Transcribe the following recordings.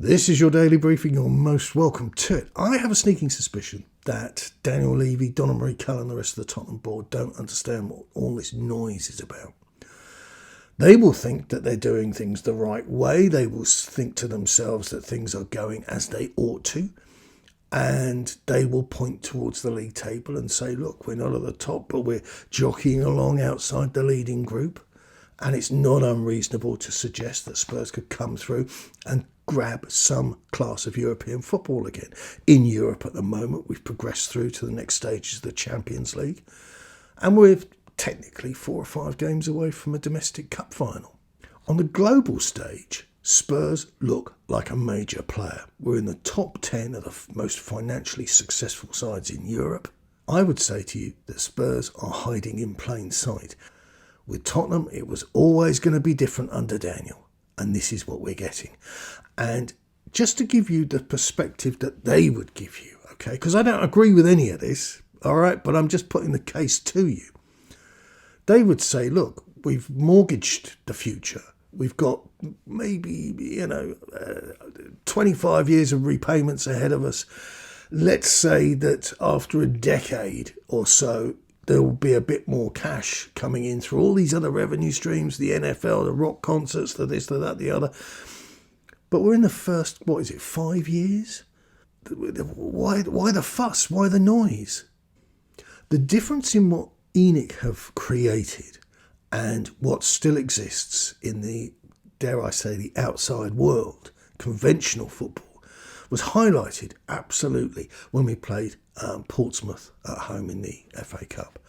This is your daily briefing. You're most welcome to it. I have a sneaking suspicion that Daniel Levy, Donna Marie Cullen and the rest of the Tottenham board don't understand what all this noise is about. They will think that they're doing things the right way. They will think to themselves that things are going as they ought to. And they will point towards the league table and say, look, we're not at the top, but we're jockeying along outside the leading group. And it's not unreasonable to suggest that Spurs could come through and grab some class of European football again. In Europe at the moment, we've progressed through to the next stages of the Champions League. And we're technically 4 or 5 games away from a domestic cup final. On the global stage, Spurs look like a major player. We're in the top 10 of the most financially successful sides in Europe. I would say to you that Spurs are hiding in plain sight. With Tottenham, it was always going to be different under Daniel. And this is what we're getting. And just to give you the perspective that they would give you, okay, because I don't agree with any of this, all right, but I'm just putting the case to you. They would say, look, we've mortgaged the future. We've got maybe, 25 years of repayments ahead of us. Let's say that after a decade or so, there will be a bit more cash coming in through all these other revenue streams, the NFL, the rock concerts, the this, the that, the other. But we're in the first, 5 years? Why the fuss? Why the noise? The difference in what Enic have created and what still exists in the, dare I say, the outside world, conventional football, was highlighted absolutely when we played Portsmouth at home in the FA Cup.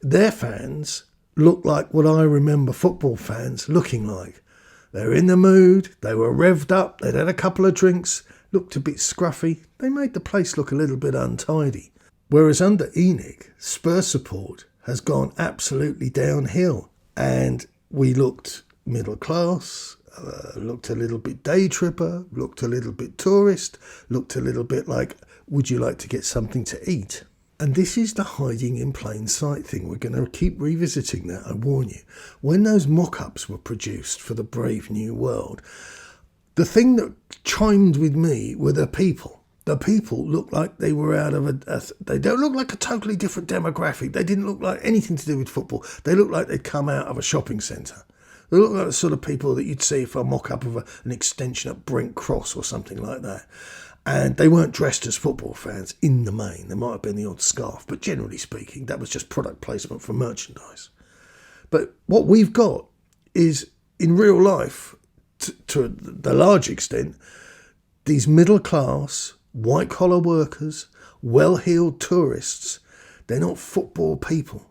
Their fans look like what I remember football fans looking like. They're in the mood, they were revved up, they'd had a couple of drinks, looked a bit scruffy. They made the place look a little bit untidy. Whereas under Enic, Spurs support has gone absolutely downhill. And we looked middle class, looked a little bit day tripper, looked a little bit tourist, looked a little bit like, would you like to get something to eat? And this is the hiding in plain sight thing. We're going to keep revisiting that, I warn you. When those mock-ups were produced for the Brave New World, the thing that chimed with me were the people. The people looked like they were out of they don't look like a totally different demographic. They didn't look like anything to do with football. They looked like they'd come out of a shopping centre. They looked like the sort of people that you'd see for a mock-up of an extension at Brent Cross or something like that. And they weren't dressed as football fans in the main. There might have been the odd scarf, but generally speaking, that was just product placement for merchandise. But what we've got is, in real life, to the large extent, these middle-class, white-collar workers, well-heeled tourists, they're not football people.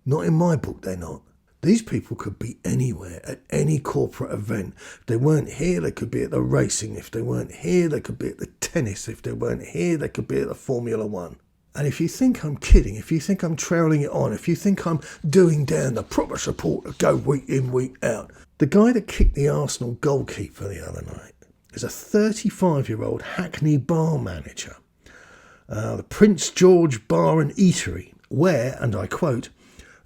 Not in my book, they're not. These people could be anywhere, at any corporate event. If they weren't here, they could be at the racing. If they weren't here, they could be at the tennis. If they weren't here, they could be at the Formula One. And if you think I'm kidding, if you think I'm trailing it on, if you think I'm doing down the proper support to go week in, week out, the guy that kicked the Arsenal goalkeeper the other night is a 35-year-old Hackney bar manager. The Prince George Bar and Eatery, where, and I quote,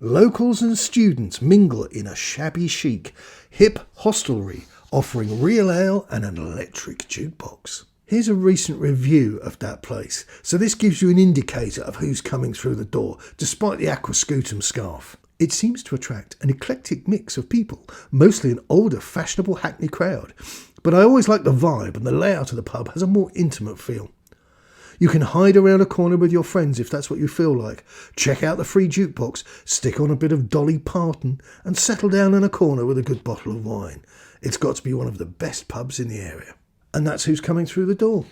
locals and students mingle in a shabby chic, hip hostelry offering real ale and an electric jukebox. Here's a recent review of that place, so this gives you an indicator of who's coming through the door, despite the aquascutum scarf. It seems to attract an eclectic mix of people, mostly an older, fashionable Hackney crowd. But I always like the vibe, and the layout of the pub has a more intimate feel. You can hide around a corner with your friends if that's what you feel like. Check out the free jukebox, stick on a bit of Dolly Parton, and settle down in a corner with a good bottle of wine. It's got to be one of the best pubs in the area. And that's who's coming through the door.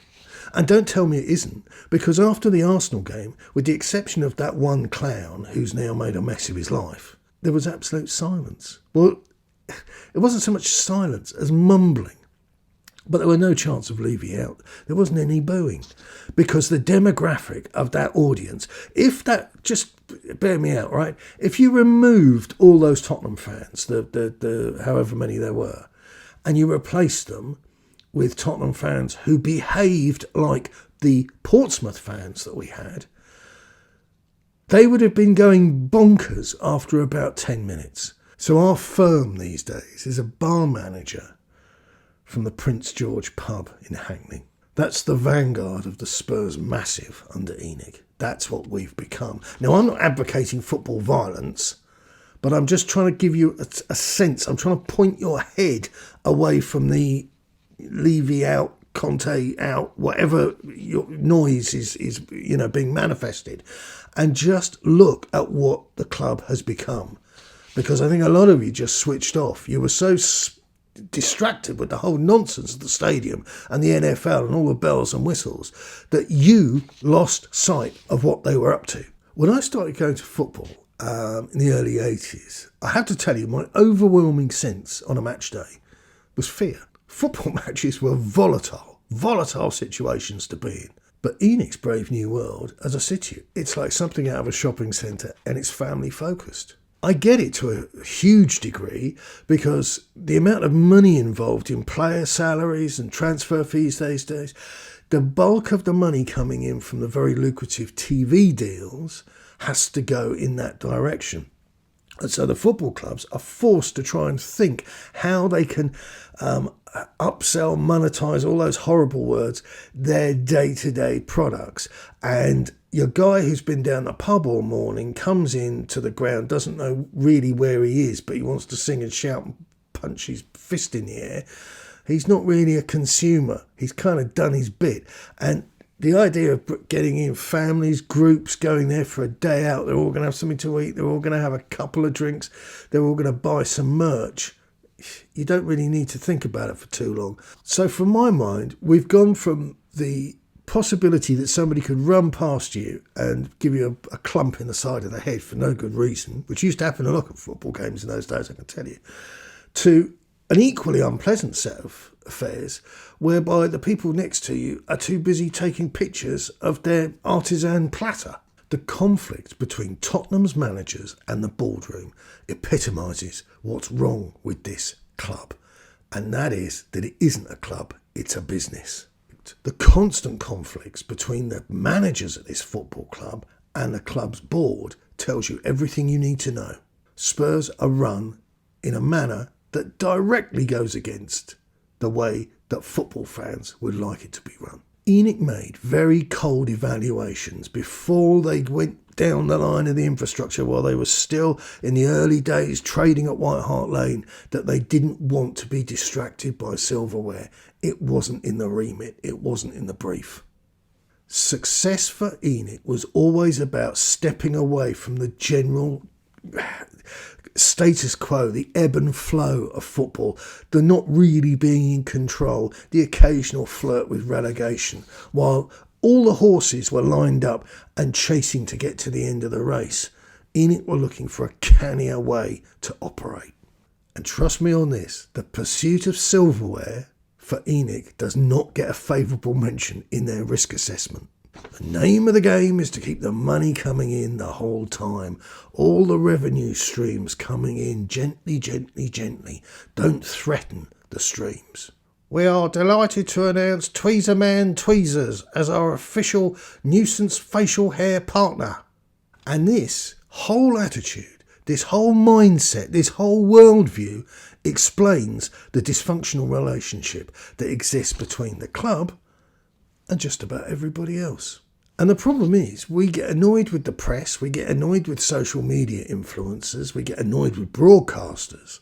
And don't tell me it isn't, because after the Arsenal game, with the exception of that one clown who's now made a mess of his life, there was absolute silence. Well, it wasn't so much silence as mumbling. But there were no chance of Levy out. There wasn't any booing. Because the demographic of that audience, if that, just bear me out, right? If you removed all those Tottenham fans, the however many there were, and you replaced them with Tottenham fans who behaved like the Portsmouth fans that we had, they would have been going bonkers after about 10 minutes. So our firm these days is a bar manager from the Prince George pub in Hackney. That's the vanguard of the Spurs massive under Enic. That's what we've become. Now, I'm not advocating football violence, but I'm just trying to give you a sense. I'm trying to point your head away from the Levy out, Conte out, whatever your noise is being manifested, and just look at what the club has become. Because I think a lot of you just switched off. You were so distracted with the whole nonsense of the stadium and the NFL and all the bells and whistles that you lost sight of what they were up to. When I started going to football in the early 80s, I have to tell you, my overwhelming sense on a match day was fear. Football matches were volatile situations to be in. But Enic's Brave New World, as I said to you, it's like something out of a shopping centre, and it's family focused. I get it to a huge degree because the amount of money involved in player salaries and transfer fees these days, the bulk of the money coming in from the very lucrative TV deals has to go in that direction. And so the football clubs are forced to try and think how they can upsell, monetize, all those horrible words, their day-to-day products. And your guy who's been down the pub all morning comes in to the ground, doesn't know really where he is, but he wants to sing and shout and punch his fist in the air. He's not really a consumer. He's kind of done his bit. And the idea of getting in families, groups, going there for a day out, they're all going to have something to eat, they're all going to have a couple of drinks, they're all going to buy some merch. You don't really need to think about it for too long. So from my mind, we've gone from the possibility that somebody could run past you and give you a clump in the side of the head for no good reason, which used to happen a lot of football games in those days, I can tell you, to an equally unpleasant set of affairs whereby the people next to you are too busy taking pictures of their artisan platter. The conflict between Tottenham's managers and the boardroom epitomises what's wrong with this club, and that is that it isn't a club, it's a business. The constant conflicts between the managers at this football club and the club's board tells you everything you need to know. Spurs are run in a manner that directly goes against the way that football fans would like it to be run. Enic made very cold evaluations before they went down the line of the infrastructure while they were still in the early days trading at White Hart Lane that they didn't want to be distracted by silverware. It wasn't in the remit. It wasn't in the brief. Success for Enic was always about stepping away from the general status quo, the ebb and flow of football, the not really being in control, the occasional flirt with relegation, while all the horses were lined up and chasing to get to the end of the race. Enic were looking for a cannier way to operate. And trust me on this, the pursuit of silverware for Enic does not get a favourable mention in their risk assessment. The name of the game is to keep the money coming in the whole time. All the revenue streams coming in gently, gently, gently. Don't threaten the streams. We are delighted to announce Tweezerman Tweezers as our official nuisance facial hair partner. And this whole attitude, this whole mindset, this whole worldview explains the dysfunctional relationship that exists between the club and just about everybody else. And the problem is, we get annoyed with the press, we get annoyed with social media influencers, we get annoyed with broadcasters,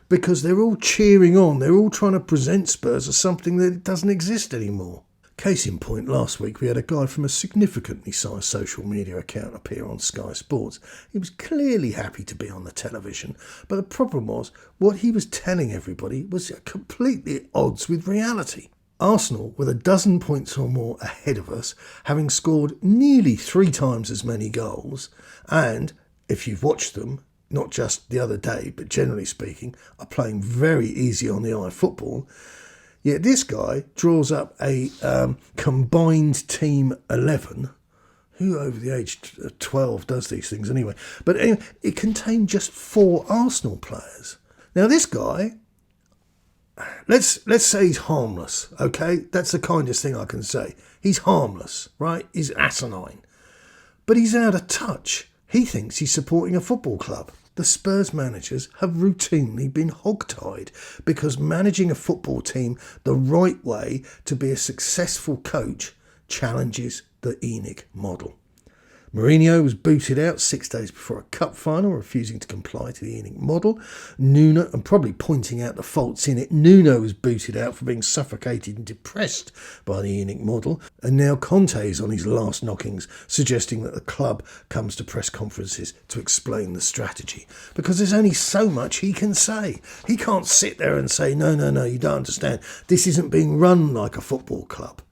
because they're all cheering on, they're all trying to present Spurs as something that doesn't exist anymore. Case in point, last week we had a guy from a significantly sized social media account appear on Sky Sports. He was clearly happy to be on the television, but the problem was, what he was telling everybody was completely at odds with reality. Arsenal, with 12 points or more ahead of us, having scored nearly 3 times as many goals, and, if you've watched them, not just the other day, but generally speaking, are playing very easy on the eye football, yet this guy draws up a combined team 11. Who over the age of 12 does these things anyway? But anyway, it contained just 4 Arsenal players. Now this guy, let's say he's harmless, okay? That's the kindest thing I can say. He's harmless, right? He's asinine. But he's out of touch. He thinks he's supporting a football club. the Spurs managers have routinely been hogtied because managing a football team the right way to be a successful coach challenges the Enic model. Mourinho was booted out 6 days before a cup final, refusing to comply to the Enic model. Nuno, and probably pointing out the faults in it, Nuno was booted out for being suffocated and depressed by the Enic model. And now Conte is on his last knockings, suggesting that the club comes to press conferences to explain the strategy. Because there's only so much he can say. He can't sit there and say, no, you don't understand. This isn't being run like a football club.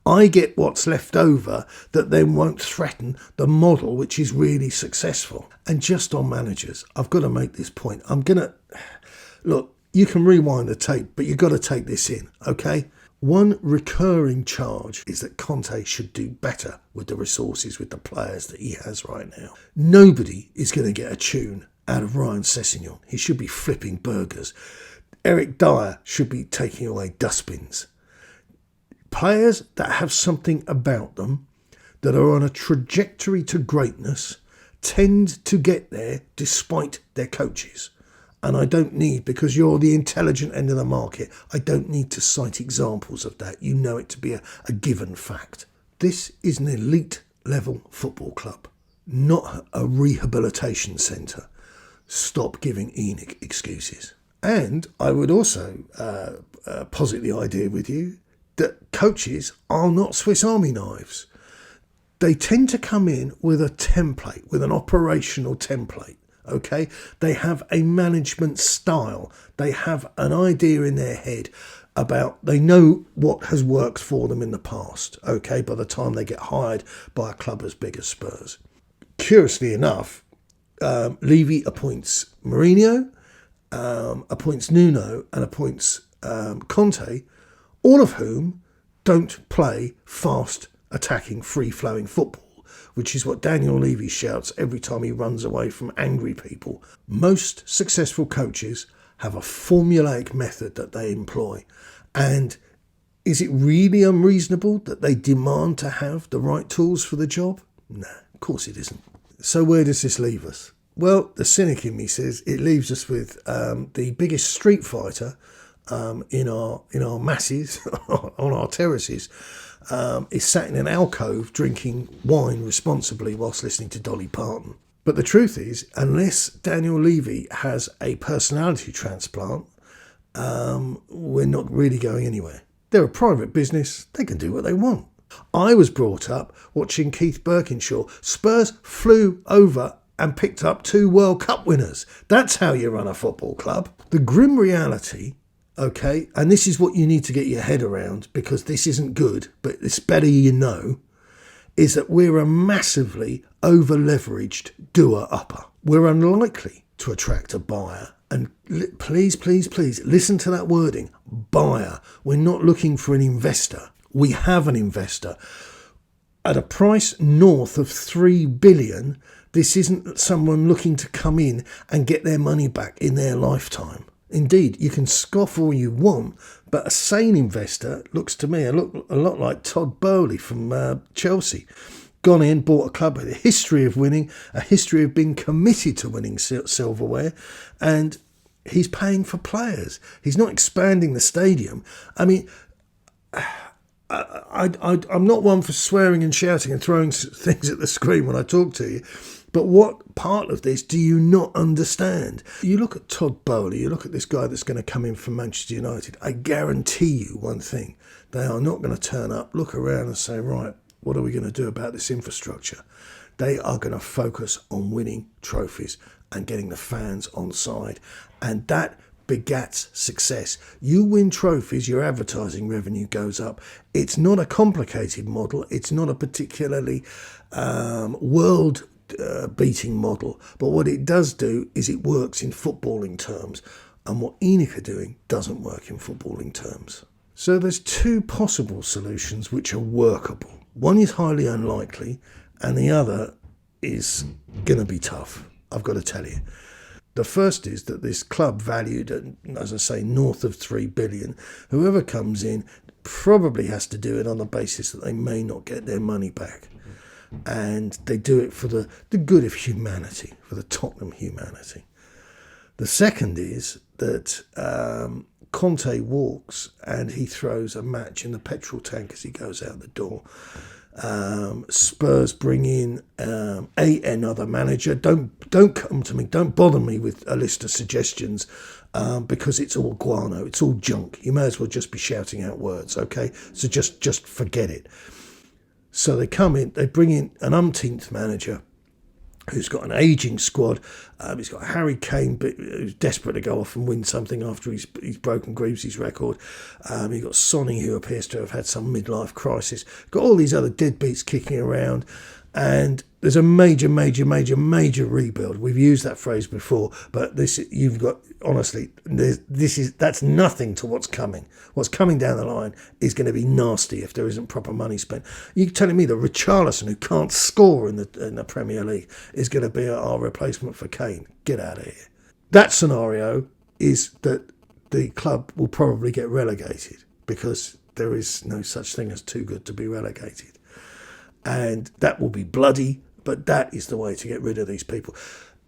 I get what's left over that then won't threaten the model which is really successful. And just on managers, I've got to make this point. Look, you can rewind the tape, but you've got to take this in, okay? One recurring charge is that Conte should do better with the resources, with the players that he has right now. Nobody is going to get a tune out of Ryan Sessegnon. He should be flipping burgers. Eric Dyer should be taking away dustbins. Players that have something about them, that are on a trajectory to greatness, tend to get there despite their coaches. And I don't need, because you're the intelligent end of the market, I don't need to cite examples of that. You know it to be a given fact. This is an elite level football club, not a rehabilitation centre. Stop giving Enic excuses. And I would also posit the idea with you that coaches are not Swiss Army knives. They tend to come in with a template, with an operational template, okay? They have a management style. They have an idea in their head about, they know what has worked for them in the past, okay, by the time they get hired by a club as big as Spurs. Curiously enough, Levy appoints Mourinho, appoints Nuno, and appoints Conte, all of whom don't play fast, attacking, free-flowing football, which is what Daniel Levy shouts every time he runs away from angry people. Most successful coaches have a formulaic method that they employ. And is it really unreasonable that they demand to have the right tools for the job? No, of course it isn't. So where does this leave us? Well, the cynic in me says it leaves us with the biggest street fighter in our masses on our terraces is sat in an alcove drinking wine responsibly whilst listening to Dolly Parton. But the truth is, unless Daniel Levy has a personality transplant, we're not really going anywhere. They're a private business. They can do what they want. I was brought up watching Keith Birkinshaw. Spurs flew over and picked up 2 World Cup winners. That's how you run a football club. The grim reality, okay, and this is what you need to get your head around, because this isn't good, but it's better you know, is that we're a massively over-leveraged doer-upper. We're unlikely to attract a buyer. And please, listen to that wording, buyer. We're not looking for an investor. We have an investor. At a price north of 3 billion, this isn't someone looking to come in and get their money back in their lifetime. Indeed, you can scoff all you want, but a sane investor looks to me a lot like Todd Bowley from Chelsea. Gone in, bought a club with a history of winning, a history of being committed to winning silverware, and he's paying for players. He's not expanding the stadium. I mean, I'm not one for swearing and shouting and throwing things at the screen when I talk to you, but what part of this do you not understand? You look at Todd Bowley, you look at this guy that's going to come in from Manchester United. I guarantee you one thing, they are not going to turn up, look around and say, right, what are we going to do about this infrastructure? They are going to focus on winning trophies and getting the fans on side. And that begats success. You win trophies, your advertising revenue goes up. It's not a complicated model. It's not a particularly world-beating model. But what it does do is it works in footballing terms. And what Enic are doing doesn't work in footballing terms. So there's 2 possible solutions which are workable. One is highly unlikely, and the other is going to be tough, I've got to tell you. The first is that this club valued at, as I say, north of 3 billion, whoever comes in probably has to do it on the basis that they may not get their money back. and they do it for the good of humanity, for the Tottenham humanity. The second is that Conte walks and he throws a match in the petrol tank as he goes out the door. Spurs bring in another manager. Don't come to me. Don't bother me with a list of suggestions because it's all guano. It's all junk. You may as well just be shouting out words, okay? So just forget it. So they come in. They bring in an umpteenth manager who's got an ageing squad. He's got Harry Kane, who's desperate to go off and win something after he's broken Greaves' record. You've got Sonny, who appears to have had some midlife crisis. Got all these other deadbeats kicking around. And there's a major rebuild. We've used that phrase before, but that's nothing to what's coming. What's coming down the line is going to be nasty if there isn't proper money spent. You're telling me that Richarlison, who can't score in the Premier League, is going to be our replacement for Kane? Get out of here. That scenario is that the club will probably get relegated because there is no such thing as too good to be relegated. And that will be bloody, but that is the way to get rid of these people.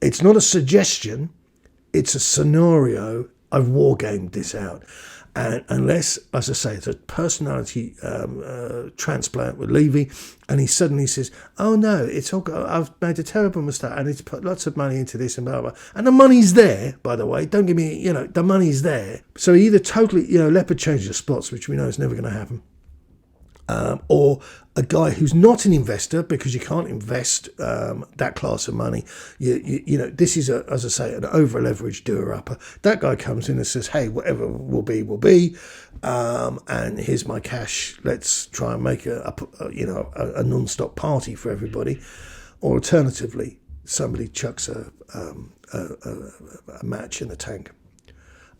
It's not a suggestion, it's a scenario. I've wargamed this out. And unless, as I say, it's a personality transplant with Levy, and he suddenly says, oh no, it's all I've made a terrible mistake, I need to put lots of money into this and blah, blah. And the money's there, by the way. Don't give me, the money's there. So either totally, leopard changes spots, which we know is never going to happen. Or a guy who's not an investor, because you can't invest that class of money. This is, as I say, an over-leveraged doer-upper. That guy comes in and says, hey, whatever will be, and here's my cash. Let's try and make a non-stop party for everybody. Or alternatively, somebody chucks a match in the tank.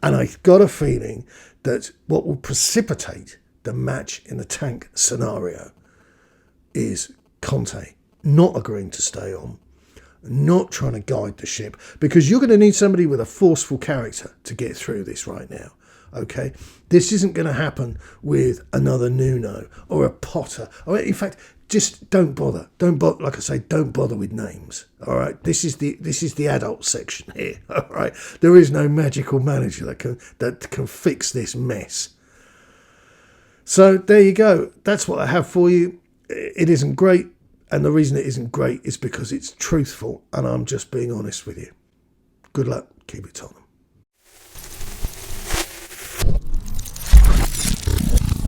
And I've got a feeling that what will precipitate the match in the tank scenario is Conte not agreeing to stay on, not trying to guide the ship, because you're going to need somebody with a forceful character to get through this right now. Okay, this isn't going to happen with another Nuno or a Potter. Or in fact, just don't bother. Like I say, don't bother with names. All right, this is the adult section here. All right, there is no magical manager that can fix this mess. So there you go. That's what I have for you. It isn't great. And the reason it isn't great is because it's truthful and I'm just being honest with you. Good luck. Keep it on.